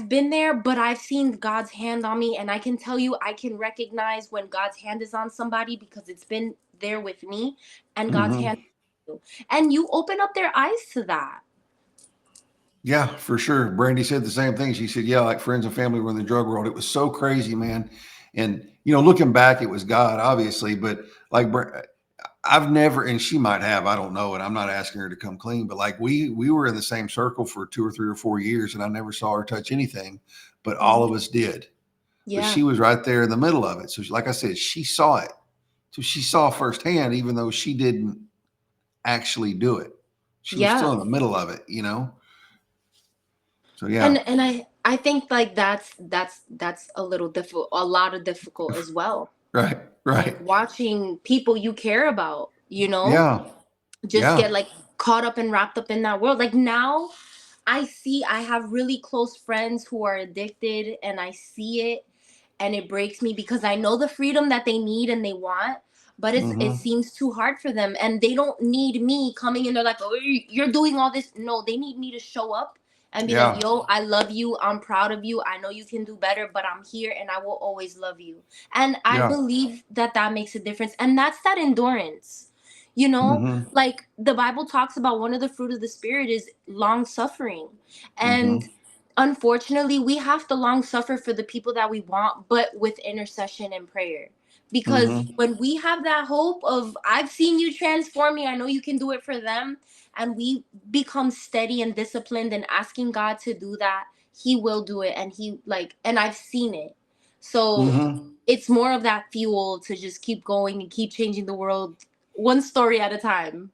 been there, but I've seen God's hand on me, and I can tell you, I can recognize when God's hand is on somebody because it's been there with me, and God's Mm-hmm. hand, and you open up their eyes to that. Yeah, for sure. Brandy said the same thing. She said, yeah, like friends and family were in the drug world. It was so crazy, man. And, looking back, it was God, obviously, but like, I've never, and she might have, I don't know. And I'm not asking her to come clean, but like we were in the same circle for 2 or 3 or 4 years and I never saw her touch anything, but all Mhm. of us did. But Yeah, she was right there in the middle of it. So like I said, she saw it. So she saw firsthand, even though she didn't actually do it. She was still yeah. in the middle of it. So yeah. And I think like that's a little difficult, a lot of difficult as well. Right. Right. Like watching people you care about, Yeah. just Yeah. get like caught up and wrapped up in that world. Like now I have really close friends who are addicted, and I see it, and it breaks me because I know the freedom that they need and they want, but it Mm-hmm. seems too hard for them, and they don't need me coming in. They're like, oh, you're doing all this. No, they need me to show up and be like, Yeah. yo, I love you, I'm proud of you, I know you can do better, but I'm here and I will always love you. And I Yeah. believe that that makes a difference, and that's that endurance. you know Mm-hmm. like the Bible talks about, one of the fruit of the spirit is long suffering. And Mm-hmm. unfortunately, we have to long suffer for the people that we want, but with intercession and prayer. Because Mm-hmm. when we have that hope of, I've seen you transform me, I know you can do it for them, and we become steady and disciplined and asking God to do that, He will do it. And and I've seen it. So Mm-hmm. it's more of that fuel to just keep going and keep changing the world one story at a time.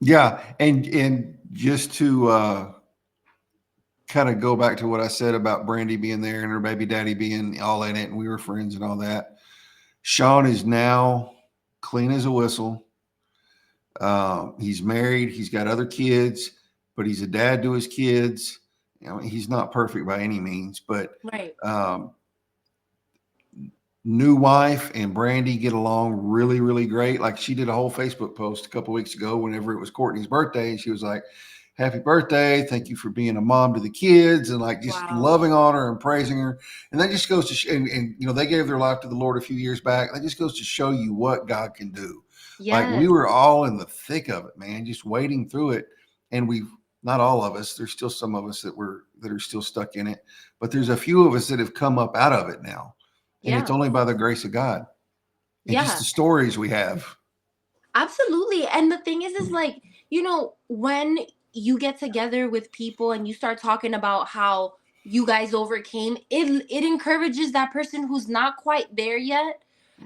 Yeah. And just to kind of go back to what I said about Brandy being there and her baby daddy being all in it, and we were friends and all that. Sean is now clean as a whistle. He's married. He's got other kids, but he's a dad to his kids. He's not perfect by any means, but Right. um, new wife and Brandy get along really, really great. Like she did a whole Facebook post a couple weeks ago whenever it was Courtney's birthday. And she was like, happy birthday. Thank you for being a mom to the kids, and like just Wow. loving on her and praising her. And that just goes to, they gave their life to the Lord a few years back. That just goes to show you what God can do. Like we Yes. were all in the thick of it, man, just wading through it. And we've, not all of us, there's still some of us that are still stuck in it, but there's a few of us that have come up out of it now, and it's Yeah. only by the grace of God and just Yeah. the stories we have. Absolutely. And the thing is like, when you get together with people and you start talking about how you guys overcame, it encourages that person who's not quite there yet.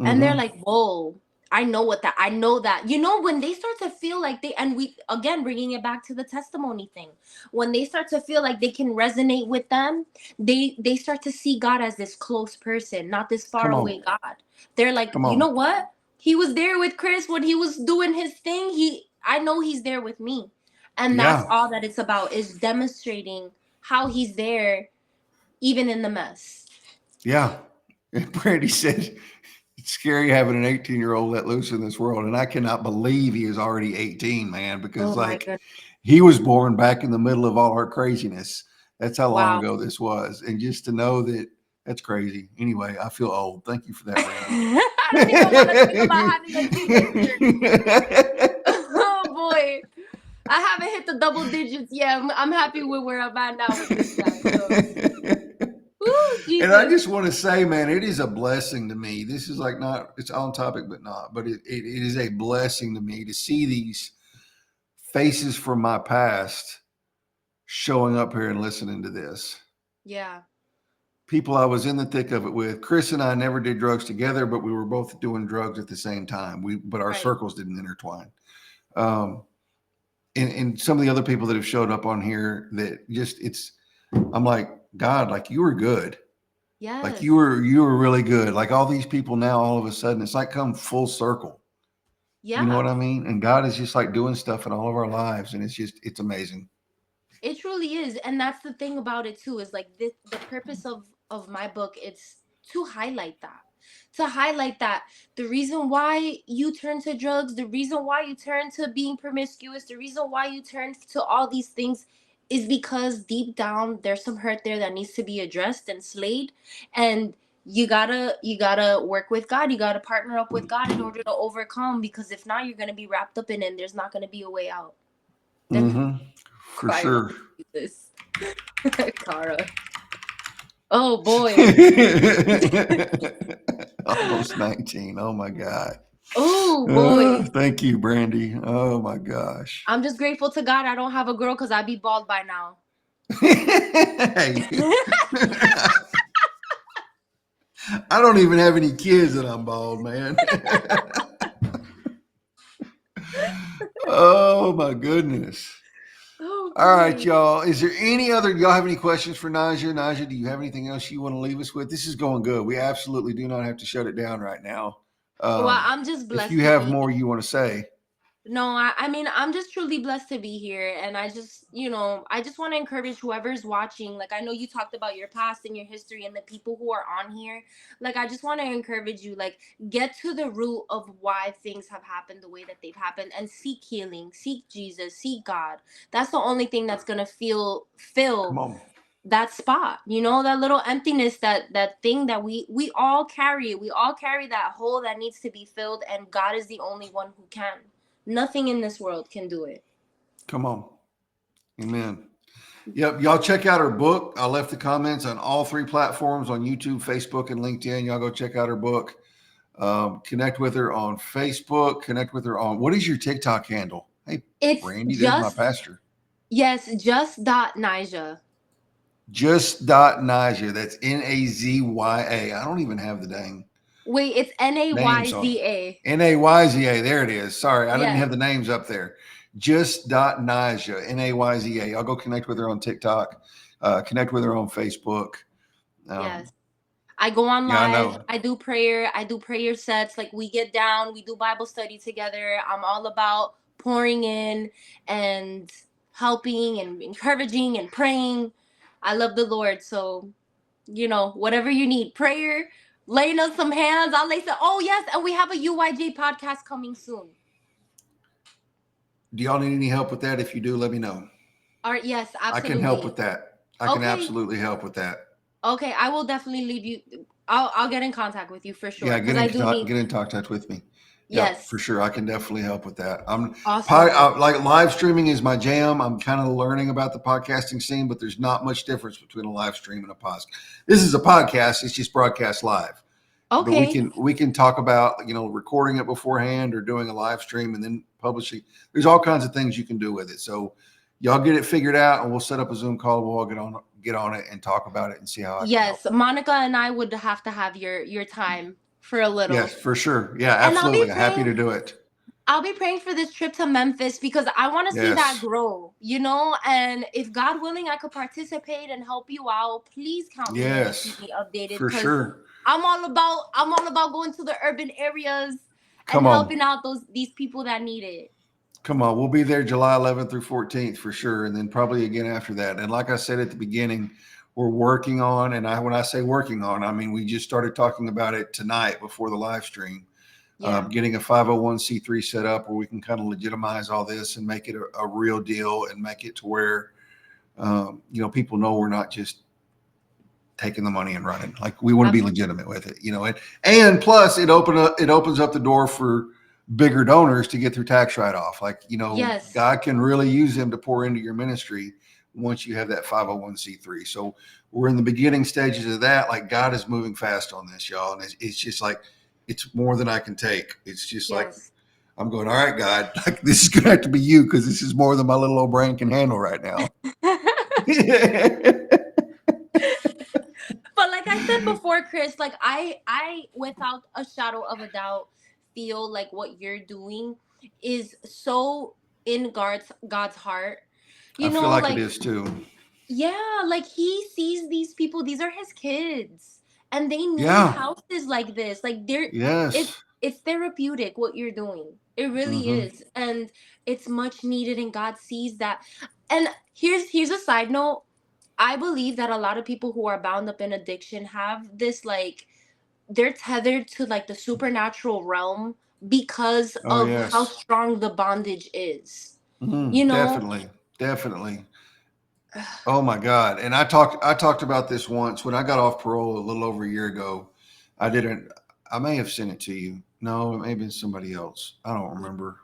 And they're Mm-hmm. like, whoa, I know that. When they start to feel like and we, again, bringing it back to the testimony thing, when they start to feel like they can resonate with them, they start to see God as this close person, not this far Come away on. God. They're like, Come you on. know what? He was there with Chris when he was doing his thing. I know he's there with me. And that's Yeah. all that it's about, is demonstrating how he's there even in the mess. Yeah. And Brandy said, it's scary having an 18-year-old let loose in this world. And I cannot believe he is already 18, man, because Oh my like goodness. he was born back in the middle of all our craziness. That's how long Wow. ago this was. And just to know that, that's crazy. Anyway, I feel old. Thank you for that, Brandy. I don't even want to think about having a teenager. Oh boy. I haven't hit the double digits yet. I'm happy with where I'm at now with this guy. So, woo, And I Jesus. just want to say, man, it is a blessing to me. This is like not, it's on topic, but not, but it is a blessing to me to see these faces from my past showing up here and listening to this. Yeah. People I was in the thick of it with. Chris and I never did drugs together, but we were both doing drugs at the same time. But our Right. circles didn't intertwine. Um, and some of the other people that have showed up on here that just, I'm like, God, like you were good. Like Yes. you were really good. Like all these people now, all of a sudden, it's like come full circle. You know what Yeah. I mean? And God is just like doing stuff in all of our lives, and it's amazing. It truly is, and that's the thing about it too. Is like the purpose of my book. It's to highlight that, the reason why you turn to drugs, the reason why you turn to being promiscuous, the reason why you turn to all these things, is because deep down there's some hurt there that needs to be addressed and slayed, and you gotta work with God. You gotta partner up with God in order to overcome. Because if not, you're gonna be wrapped up in it, and there's not gonna be a way out. Definitely Mm-hmm. For crying sure. over Jesus. Cara. Oh boy. Almost 19. Oh my God. Oh boy. Thank you, Brandy. Oh my gosh. I'm just grateful to God I don't have a girl because I'd be bald by now. Hey. I don't even have any kids and I'm bald, man. Oh my goodness. Oh All right, boy. y'all. Is there any other, y'all have any questions for Naja? Naja, do you have anything else you want to leave us with? This is going good. We absolutely do not have to shut it down right now. Well, I'm just If you blessed to have be more here. you want to say, No, I mean, I'm just truly blessed to be here. And I just, I just want to encourage whoever's watching. Like, I know you talked about your past and your history and the people who are on here. Like, I just want to encourage you, like, get to the root of why things have happened the way that they've happened, and seek healing, seek Jesus, seek God. That's the only thing that's going to come fill on. that spot, that little emptiness, that thing that we all carry. We all carry that hole that needs to be filled, and God is the only one who can. Nothing in this world can do it. Come on. Amen. Yep. Y'all check out her book. I left the comments on all three platforms on YouTube, Facebook, and LinkedIn. Y'all go check out her book. Connect with her on Facebook. Connect with her on what is your TikTok handle? Hey, It's Brandy, there's my just, pastor. yes, just dot Nija. Just dot Naja. That's Nazya. I don't even have the dang Wait, it's N A Y names on Z A. Nayza. There it is. Sorry, I didn't Yes, have the names up there. Just dot Naja. Nayza. I'll go connect with her on TikTok. Connect with her on Facebook. yes. Um, I go on yeah, I live. know. I do prayer sets. Like, we get down, we do Bible study together. I'm all about pouring in and helping and encouraging and praying. I love the Lord. So, whatever you need, prayer, laying on some hands. I'll lay some. Oh, yes. And we have a UYG podcast coming soon. Do y'all need any help with that? If you do, let me know. All right. Yes, I can help absolutely. with that. I can Okay. absolutely help with that. Okay. I will definitely leave you. I'll get in contact with you for sure. Yeah, Because I do need, get in contact with me. Yeah, for yes. sure. I can definitely help with that. Awesome. Like live streaming is my jam. I'm kind of learning about the podcasting scene, but there's not much difference between a live stream and a podcast. This is a podcast. It's just broadcast live. But Okay. we can talk about recording it beforehand or doing a live stream and then publishing. There's all kinds of things you can do with it. So y'all get it figured out, and we'll set up a Zoom call. We'll all get on it and talk about it and see how I can help. Yes, Monica and I would have to have your time for a Yes, little. for sure. Yeah, And absolutely. Happy to do it. I'll be praying for this trip to Memphis because I want to see that Yes. grow. And if God willing, I could participate and help you out. Please count me in and keep Yes, me updated, for because sure. I'm all about going to the urban areas and Come on. helping out these people that need it. Come on. We'll be there July 11th through 14th for sure. And then probably again after that. And like I said at the beginning, we're working on, and when I say working on, I mean, we just started talking about it tonight before the live stream, Yeah, getting a 501c3 set up where we can kind of legitimize all this and make it a real deal and make it to where, people know we're not just taking the money and running. Like we want to be absolutely. legitimate with it, and plus it opens up the door for bigger donors to get their tax write off. Like, Yes, God can really use them to pour into your ministry once you have that 501c3. So we're in the beginning stages of that. Like God is moving fast on this, y'all. And it's just like, it's more than I can take. It's just like, yes. I'm going, all right, God, like this is going to have to be you because this is more than my little old brain can handle right now. But like I said before, Chris, like I without a shadow of a doubt feel like what you're doing is so in God's heart. I feel like it Like, is too. yeah, like he sees these people, these are his kids. and they need Yeah. houses like this. Like it's Yes. it's therapeutic what you're doing. It really Hmm. is, and it's much needed, and God sees that. And here's a side note. I believe that a lot of people who are bound up in addiction have this, like, they're tethered to like the supernatural realm because Oh, of how yes. strong the bondage is. You know? Definitely. Definitely. Oh my God. And I talked about this once when I got off parole a little over a year ago. I didn't I may have sent it to you. No, it may have been somebody else. I don't remember.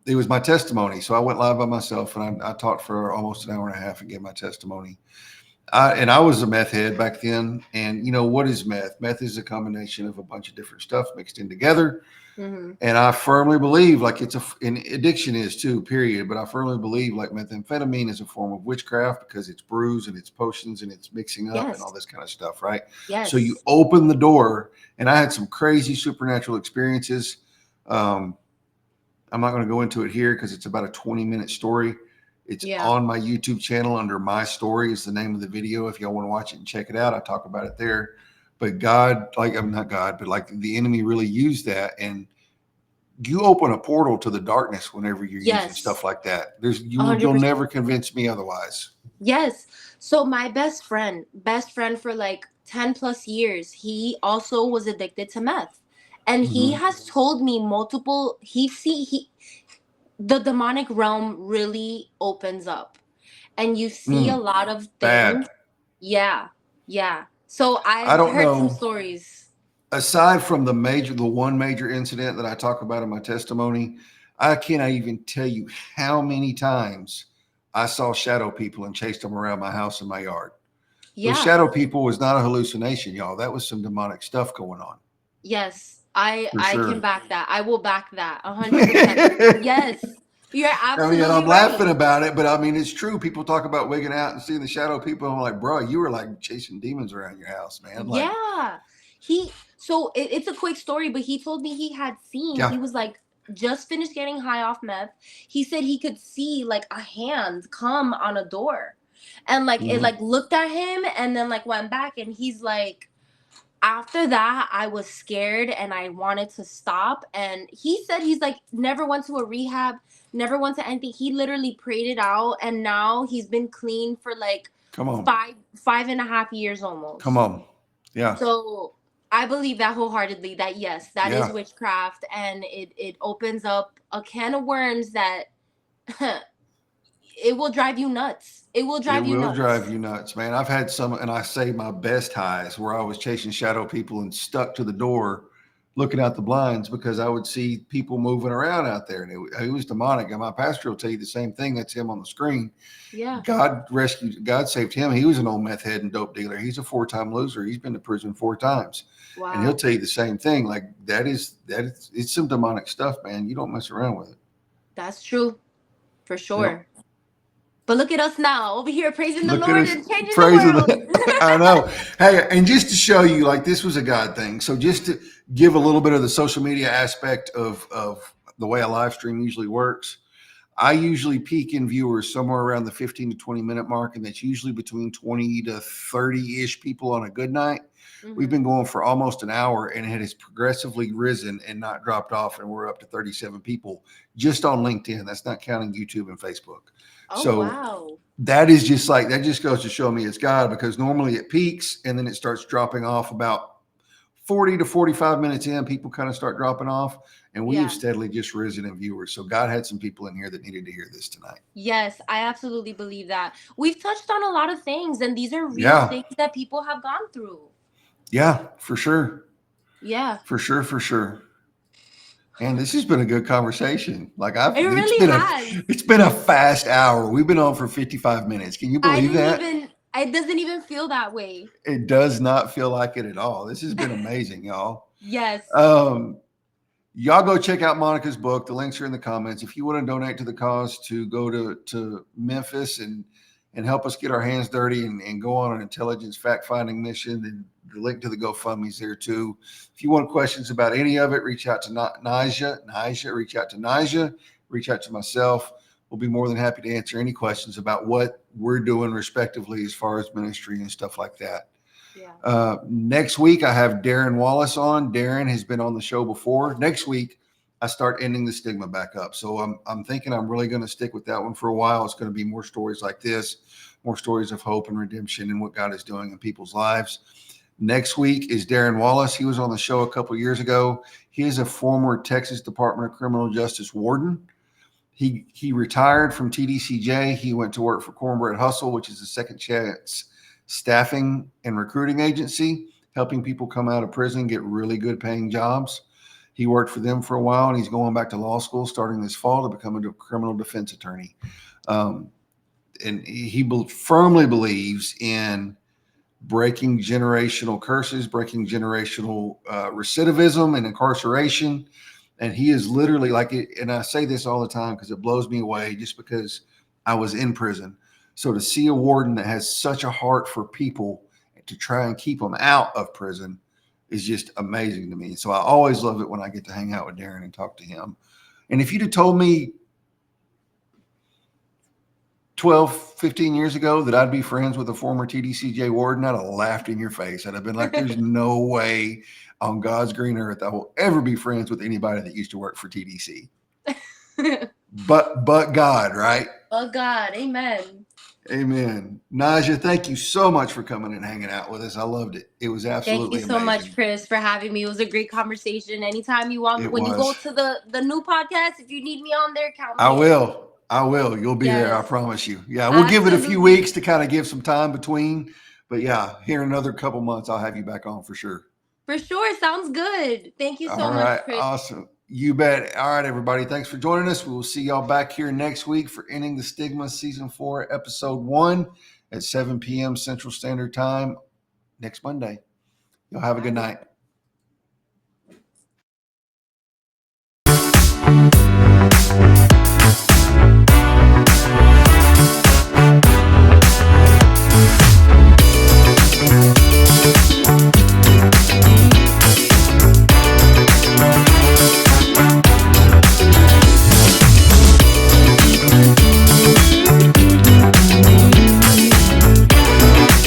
It was my testimony. So I went live by myself and I talked for almost an hour and a half and gave my testimony. I was a meth head back then. And you know, what is meth? Meth is a combination of a bunch of different stuff mixed in together. Hmm. And I firmly believe, like, and addiction is too, period. But I firmly believe, like, methamphetamine is a form of witchcraft because it's brews and it's potions and it's mixing up and all Yes. this kind of stuff, right? So you Yes. open the door, and I had some crazy supernatural experiences. Um, I'm not going to go into it here because it's about a 20-minute story. It's Yeah. on my YouTube channel under My Story is the name of the video. If y'all want to watch it and check it out, I talk about it there. But God, like, I'm not God, but like the enemy really used that, and you open a portal to the darkness whenever you're using stuff Yes. like that. A hundred You'll percent. never convince me otherwise. Yes. So my best friend for like 10 plus years, he also was addicted to meth. And he Hmm. has told me multiple he the demonic realm really opens up, and you see a lot of things. Bad. Yeah. Yeah. So I I've don't heard some know. stories. Aside from the one major incident that I talk about in my testimony, I cannot even tell you how many times I saw shadow people and chased them around my house and my yard. Those Yeah. shadow people was not a hallucination, y'all. That was some demonic stuff going on Yes. I for I can sure. back that. I will back that 100%. I Yes. You're mean, and absolutely I'm right. laughing about it, but I mean, it's true. People talk about wigging out and seeing the shadow people. I'm like, bro, you were like chasing demons around your house, man. Like, Yeah. It's a quick story, but he told me he yeah. was like just finished getting high off meth. He said he could see like a hand come on a door. And like it Hmm. like looked at him and then like went back, and he's like, after that I was scared and I wanted to stop. And he said he's like never went to a rehab, never went to anything. He literally prayed it out, and now he's been clean for like Come on. five and a half years Come almost. on. Yeah. So I believe that wholeheartedly, that yes, that is Yeah. witchcraft, and it opens up a can of worms that it will drive you nuts. It will It drive you will drive nuts. you nuts, man. I've had some, and I say my best highs where I was chasing shadow people and stuck to the door looking out the blinds because I would see people moving around out there. And it was demonic. And my pastor will tell you the same thing. That's him on the screen. Yeah. God saved him. He was an old meth head and dope dealer. He's a 4-time loser. He's been to prison 4 times. And he'll Wow. tell you the same thing. Like, it's some demonic stuff, man. You don't mess around with it. That's true. For Yep. sure. But look at us now over here praising the Look at Lord us and changing the praising world. the, I know. Hey, and just to show you, like, this was a God thing. So just to give a little bit of the social media aspect of the way a live stream usually works, I usually peak in viewers somewhere around the 15 to 20 minute mark, and that's usually between 20 to 30-ish people on a good night. We've Hmm. been going for almost an hour, and it has progressively risen and not dropped off, and we're up to 37 people just on LinkedIn. That's not counting YouTube and Facebook. Oh So wow. that is just like that just goes to show me it's God, because normally it peaks and then it starts dropping off about 40 to 45 minutes in. People kind of start dropping off, and we have Yeah. steadily just risen in viewers. So God had some people in here that needed to hear this tonight. Yes, I absolutely believe that. We've touched on a lot of things, and these are real Yeah. things that people have gone through. Yeah, for sure. Yeah. For sure. For sure. And this has been a good conversation. Like, It it's really been has. a fast hour. We've been on for 55 minutes. Can you I believe didn't that? even, it doesn't even feel that way. It does not feel like it at all. This has been amazing, y'all. Yes. Um, Y'all go check out Monica's book. The links are in the comments. If you want to donate to the cause to go to Memphis and help us get our hands dirty and go on an intelligence fact finding mission, and the link to the GoFundMe is there too. If you want questions about any of it, reach out to Nayza. Reach out to Nayza. Reach out to myself. We'll be more than happy to answer any questions about what we're doing respectively as far as ministry and stuff like that. Yeah. Next week, I have Darren Wallace on. Darren has been on the show before. Next week, I start ending the stigma back up. So I'm thinking I'm really going to stick with that one for a while. It's going to be more stories like this, more stories of hope and redemption and what God is doing in people's lives. Next week is Darren Wallace. He was on the show a couple years ago. He is a former Texas Department of Criminal Justice warden. He retired from TDCJ. He went to work for Cornbread Hustle, which is a second chance staffing and recruiting agency, helping people come out of prison get really good paying jobs. He worked for them for a while, and he's going back to law school starting this fall to become a criminal defense attorney. Um, and he firmly believes in breaking generational curses, breaking generational recidivism and incarceration. And he is literally like it. And I say this all the time because it blows me away just because I was in prison. So to see a warden that has such a heart for people to try and keep them out of prison is just amazing to me. So I always love it when I get to hang out with Darren and talk to him. And if you'd have told me 12, 15 years ago that I'd be friends with a former TDCJ warden, I'd have laughed in your face. I'd have been like, there's no way on God's green earth I will ever be friends with anybody that used to work for TDC. but God, right? Oh God, amen. Amen. Nayza, thank you so much for coming and hanging out with us. I loved it. It was absolutely Thank you so amazing. much, Chris, for having me. It was a great conversation. Anytime you want, when you go to the new podcast, if you need me on there, count me in. I will. You'll be there. I Yes. promise you. Yeah, we'll give it a few Absolutely. weeks to kind of give some time between. But yeah, here in another couple months, I'll have you back on for sure. For sure. Sounds good. Thank you so All much, right. Chris. Awesome. You bet. All right, everybody. Thanks for joining us. We will see y'all back here next week for Ending the Stigma Season 4, Episode 1 at 7 p.m. Central Standard Time next Monday. Y'all have a good night.